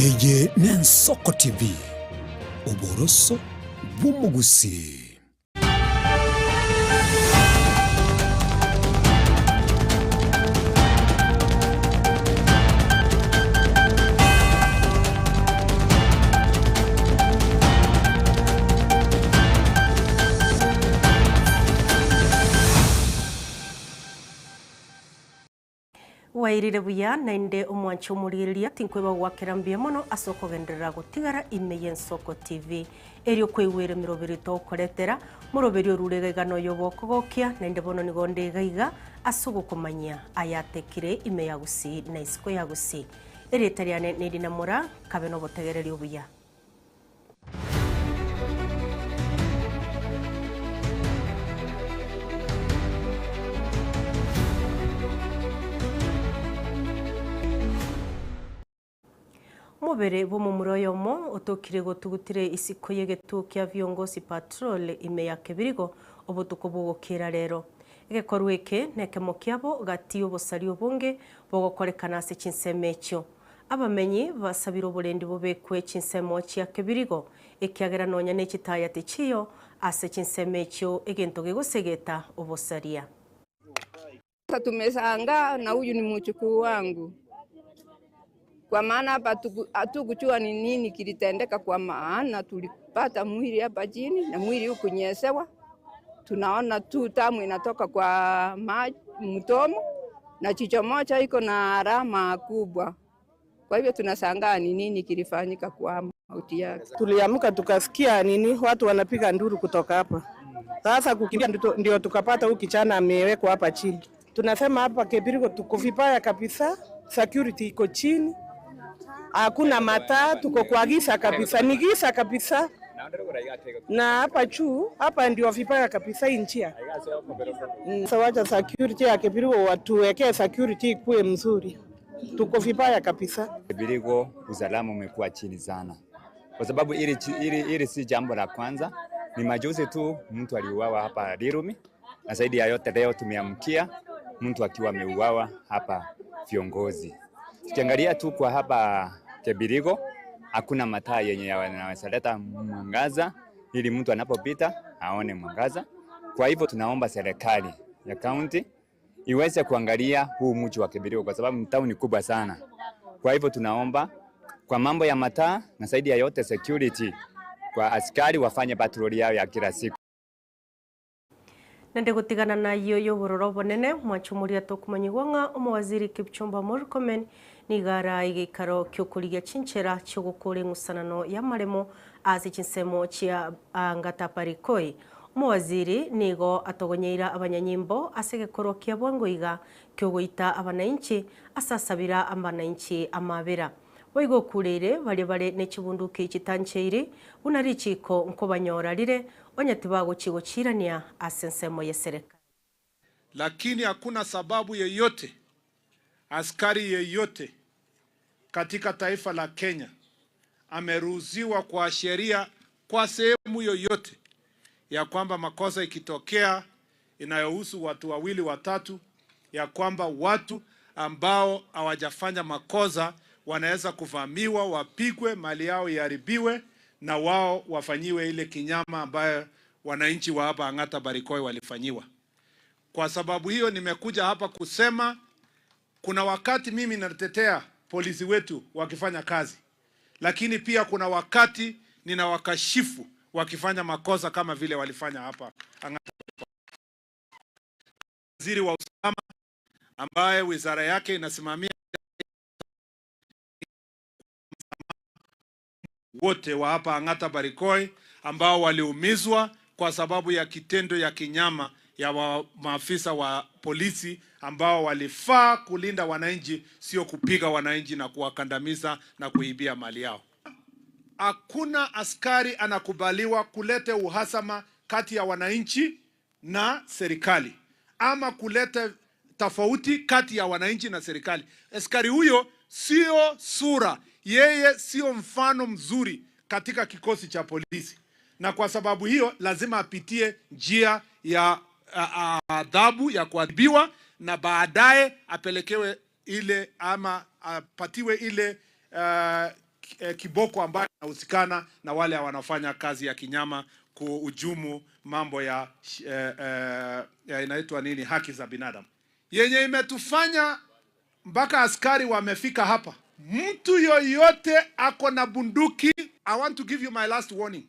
Eye n'Ensoko TV, oboroso bw'umugusi. Wairire buya nainde omwancho omuriria tinkweba gwakera mbia mono asoko genderera gutigara ime y'Ensoko TV erio kwigwire mirobiri tokoretera muroberi orurega igano yoboko gokia nainde bono nigonde gaiga asugo kumanya ayatekire ime yagusi na isiko yagusi eri etariane nirina mura kabe no botegereri obuya. Mubere bomo muroyomo otokire gotugutire isiko yegetu kya viongozi patrol ime ya Kebirigo obutuko bwogokera rero egekorweke nekemo kyabo gati obosari obunge bogokorekana ase chinsemo ekyo abamenyi basabira oburendi bobekwe chinsemo kya Kebirigo ekiagera nonya nekitaya techiyo ase chinsemo ekyo egento gegosegeta obosaria. Tumeshangaa na huyu ni mchukuu wangu. Kwa maana hapa hatukuchua ni nini kilitendeka, kwa maana tulipata mwili hapa chini na mwili huku nyesewa. Tunaona tu tamu inatoka kwa mtomo na chicho moja iko na alama kubwa. Kwa hivyo tunashangaa ni nini kilifanyika kwa mauti yake. Tuliamka tukasikia nini watu wanapiga nduru kutoka hapa. Sasa kukimbia ndio tukapata huyu kijana amewekwa hapa chini. Tunasema hapa Kebirigo tuko vibaya kabisa, security iko chini. Hakuna mataa, tuko kwa giza kabisa, ni giza kabisa. Na hapa juu, hapa ndio vibaya kabisa njia. Sawaja security ya Kebirigo watuwekee security kuwe mzuri. Tuko vibaya kabisa. Kebirigo usalama umekuwa chini sana. Kwa sababu ili si jambo la kwanza. Ni majuzi tu mtu aliuawa hapa Rirumi. Na zaidi ya yote leo tumeamkia mtu akiwa ameuawa hapa viongozi. Tukiangalia tu kwa hapa Kebirigo, hakuna mataa yenye yanaweza leta mwangaza ili mtu anapopita aone mwangaza. Kwa hivyo tunaomba serikali ya kaunti iweze kuangalia huu mji wa Kebirigo kwa sababu ni town kubwa sana. Kwa hivyo tunaomba kwa mambo ya mataa na zaidi ya yote security, kwa askari wafanye patroli yao ya kila siku. Nande gutigana na yo bororo bonene mwachumuria tokumanyigwanga omwaziri Kipchumba Murkomen nigara igikaro kyokurigia chinchera cyogukore ngusanano ya maremo azi chinsemo cia Angata Parikoi. Omwaziri nigo atogonyeira abanyanyimbo asegekoro kya bwangoiga kyogoita abanainchi asasabira abanainchi amabera boigo kurere bare nekibunduki kitancheire unarichiko nkobanyorarire onyatibago chigochirania asensemo ya serikali. Lakini hakuna sababu yeyote askari yeyote katika taifa la Kenya ameruhusiwa kwa sheria kwa sehemu yoyote ya kwamba makosa ikitokea inayohusu watu wawili watatu, ya kwamba watu ambao hawajafanya makosa wanaweza kuvamiwa, wapigwe, mali yao iharibiwe na wao wafanyiwe ile kinyama ambayo wananchi wa hapa Angata Barikoi walifanyiwa. Kwa sababu hiyo nimekuja hapa kusema kuna wakati mimi natetea polisi wetu wakifanya kazi, lakini pia kuna wakati ninawakashifu wakifanya makosa kama vile walifanya hapa Angata Barikoi. Waziri wa usalama ambaye wizara yake inasimamia wote wa hapa Angata Barikoi ambao waliumizwa kwa sababu ya kitendo ya kinyama ya maafisa wa polisi ambao walifaa kulinda wananchi, sio kupiga wananchi na kuwakandamiza na kuibia mali yao. Hakuna askari anakubaliwa kulete uhasama kati ya wananchi na serikali ama kulete tofauti kati ya wananchi na serikali. Askari huyo sio sura, yeye sio mfano mzuri katika kikosi cha polisi, na kwa sababu hiyo lazima apitie njia ya adhabu ya kuadhibiwa na baadaye apelekewe ile ama apatiwe ile kiboko ambayo inahusikana na wale wanafanya kazi ya kinyama, kuhujumu mambo ya inaitwa nini, haki za binadamu, yenye imetufanya mpaka askari wamefika hapa. Mtu yoyote ako na bunduki, I want to give you my last warning.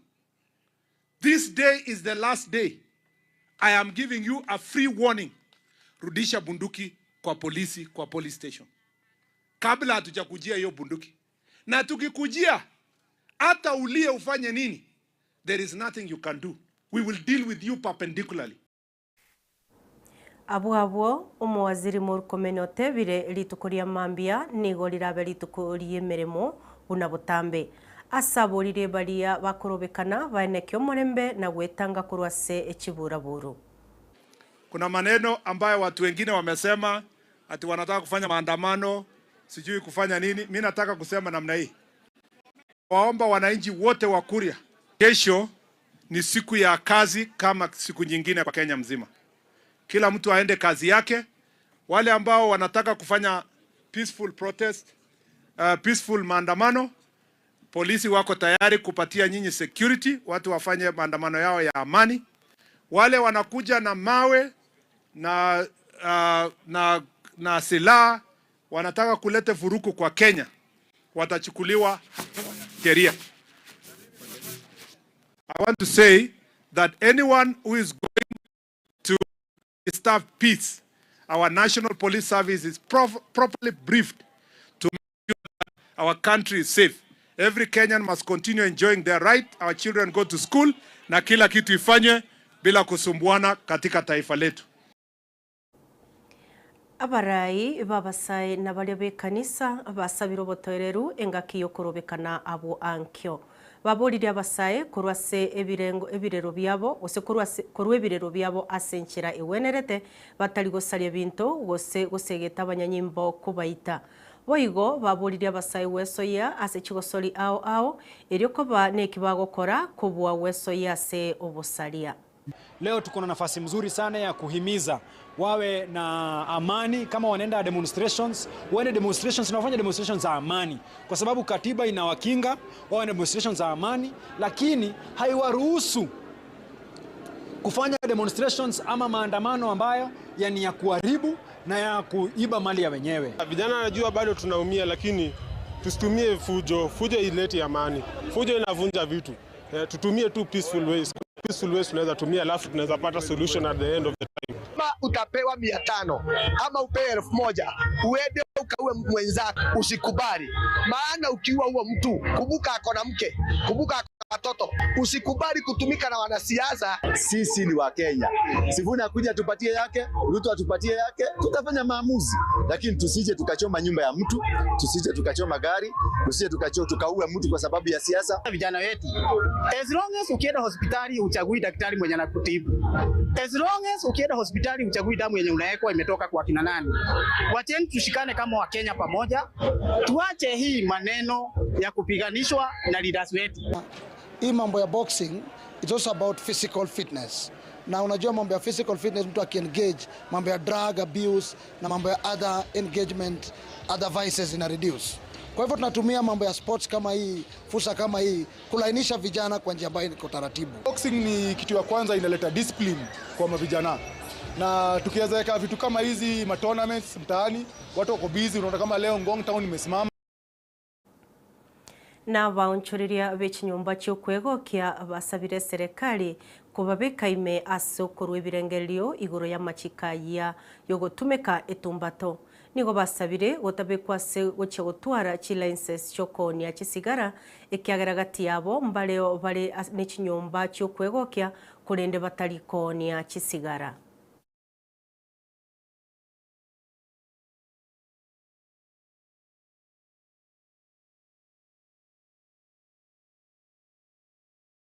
This day is the last day. I am giving you a free warning. Rudisha bunduki kwa polisi, kwa police station, kabla hatujakujia hiyo bunduki. Na tukikujia, hata ulie ufanye nini, there is nothing you can do. We will deal with you perpendicularly. Abo umwaziri Murkomen otebire ritukuria mambia nigo rirabe ritukurie mirimo buna butambe asaburire baria bakorobekana banekyo murembe na gwetanga kurwase ekiburaburu. Kuna maneno ambayo watu wengine wamesema ati wanataka kufanya maandamano, sijui kufanya nini. Mimi nataka kusema namna hii. Waomba wananchi wote wa Kuria, kesho ni siku ya kazi kama siku nyingine kwa Kenya mzima. Kila mtu aende kazi yake. Wale ambao wanataka kufanya peaceful protest, peaceful maandamano, polisi wako tayari kupatia nyinyi security, watu wafanye maandamano yao ya amani. Wale wanakuja na mawe na silaha, wanataka kuleta vurugu kwa Kenya, watachukuliwa sheria. I want to say that anyone who is going to disturb peace, our National Police Service is properly briefed to make sure that our country is safe. Every Kenyan must continue enjoying their right. Our children go to school na kila kitu ifanywe bila kusumbuana katika taifa letu. Abarai babasai na baria bekanisa basabiro botoreru engaki yokorobekana abo ankyo baburire abasai kurwase ebirero byabo gose kurwe ebirero byabo asenchera ewenerete batari gosaria bintu gosegeta abanyanyimbo kubaita boigo baburire abasai wesoya ase chigosori ao eryo koba nekibagokora kubwa wesoya se obosaria. Leo tuko na nafasi mzuri sana ya kuhimiza wawe na amani. Kama wanaenda demonstrations, waende demonstrations na wafanye demonstrations za amani, kwa sababu katiba inawakinga wawe demonstrations za amani, lakini haiwaruhusu kufanya demonstrations ama maandamano ambayo yani ya kuharibu na ya kuiba mali ya wenyewe. Vijana najua bado tunaumia, lakini tusitumie fujo. Fujo ilete amani. Fujo inavunja vitu. Tutumie tu peaceful ways. Peaceful ways tunaweza tumia, alafu tunaweza pata solution at the end of the time. Kama utapewa 500 ama upewe 1000, uende ukaue mwenzako, usikubali. Maana ukiua huo mtu, kumbuka ako na mke, kumbuka ako na watoto. Usikubali kutumika na wanasiasa. Sisi ni wa Kenya. Sifuna akuja tupatie yake, Ruto atupatie yake, tutafanya maamuzi. Lakini tusije tukachoma nyumba ya mtu, tusije tukachoma gari, tusije tukaue mtu kwa sababu ya siasa. Vijana wetu, as long as ukienda hospitali uchagui daktari mwenye anakutibu. As long as ukienda hospitali uchagui damu yenye unawekwa imetoka kwa kina nani. Wacheni tushikane kama wa Kenya pamoja. Tuache hii maneno ya kupiganishwa na leaders wetu. Hii mambo ya boxing, it's also about physical fitness. Na unajua mambo ya physical fitness, mtu akiengage mambo ya drug abuse na mambo ya other engagement, other vices ina reduce. Kwa hivyo tunatumia mambo ya sports kama hii, fursa kama hii, kulainisha vijana kwa njia ambayo iko taratibu. Boxing ni kitu ya kwanza inaleta discipline kwa mavijana. Na tukiweza vitu kama hizi ma tournaments mtaani, watu wako busy, unaona kama leo Ngong Town imesimama. Na baunchuriria bechinyumba cy'okwegokia basabire serikali kubabeka ime asokuru ebirengerio iguru ya machikaya yo gutumeka etumbato nigo basabire gotabekwa se goche gutwara chi licenses chokonia chisigara ekiagaragati yabo mbaleo bale nechinyumba cy'okwegokia kurende batarikonia chisigara.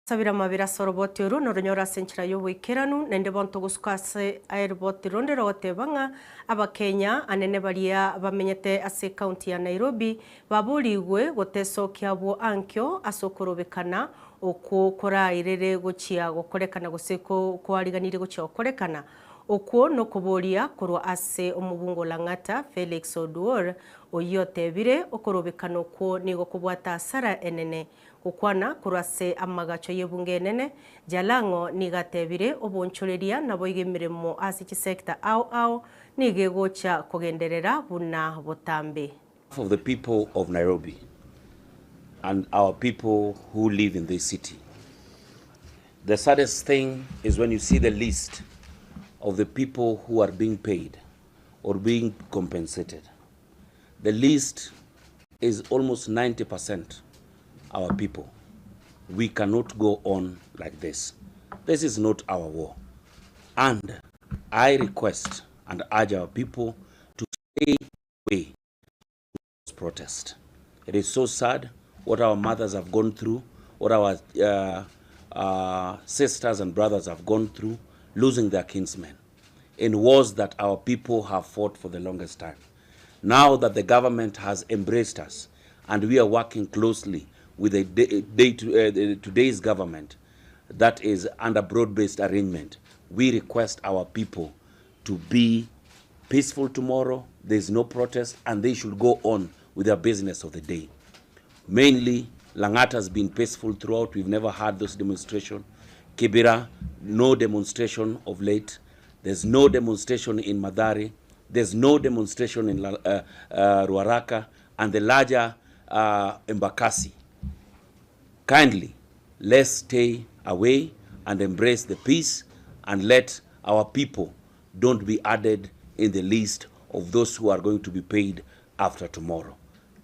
Sabira mabira soroboti uru noronyora senchira y'obwikeranu nende bonto gusukase airport rondero otebanga abakenya anene baria bamenyete ase county ya Nairobi babuligwe gotesokia bwo ankyo asokorobekana okukora irere gochia gokorekana goseko kwariganire gochia gokorekana okwo no kuboria kurwa ase omubungo Lang'ata Felix Oduor oyotebire okorobekano kwo nigo kubwata asara enene gukwana kurase amagacho yebunge enene Jalang'o nigatebire obonchoreria nabo igemiremo ase chisekta ao nigegocha kugenderera buna botambe. Of the people of Nairobi and our people who live in this city, the saddest thing is when you see the list of the people who are being paid or being compensated. The list is almost 90% our people. We cannot go on like this. This is not our war. And I request and urge our people to stay away from this protest. It is so sad what our mothers have gone through, what our sisters and brothers have gone through, losing their kinsmen in wars that our people have fought for the longest time. Now that the government has embraced us and we are working closely with today's government that is under broad-based arrangement, we request our people to be peaceful tomorrow. There's no protest and they should go on with their business of the day. Mainly, Lang'ata has been peaceful throughout. We've never had those demonstrations. Kibera, no demonstration of late. There's no demonstration in Mathare. There's no demonstration in Ruaraka and the larger Embakasi. Kindly, let's stay away and embrace the peace and let our people don't be added in the list of those who are going to be paid after tomorrow.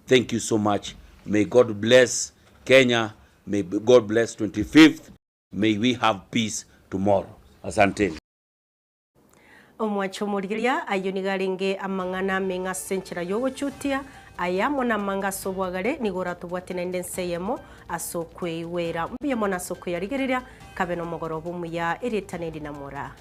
Thank you so much. May God bless Kenya. May God bless 25th. May we have peace tomorrow. Asante. Omwachomuriria ayonigarenge amangana menga senchira yogochutia ayamona manga sobwagare nigora tubwate nende nseyemo asokwe wera mbiyemo asokwe yarigerera kabeno mogorobo muya eretanedi namora.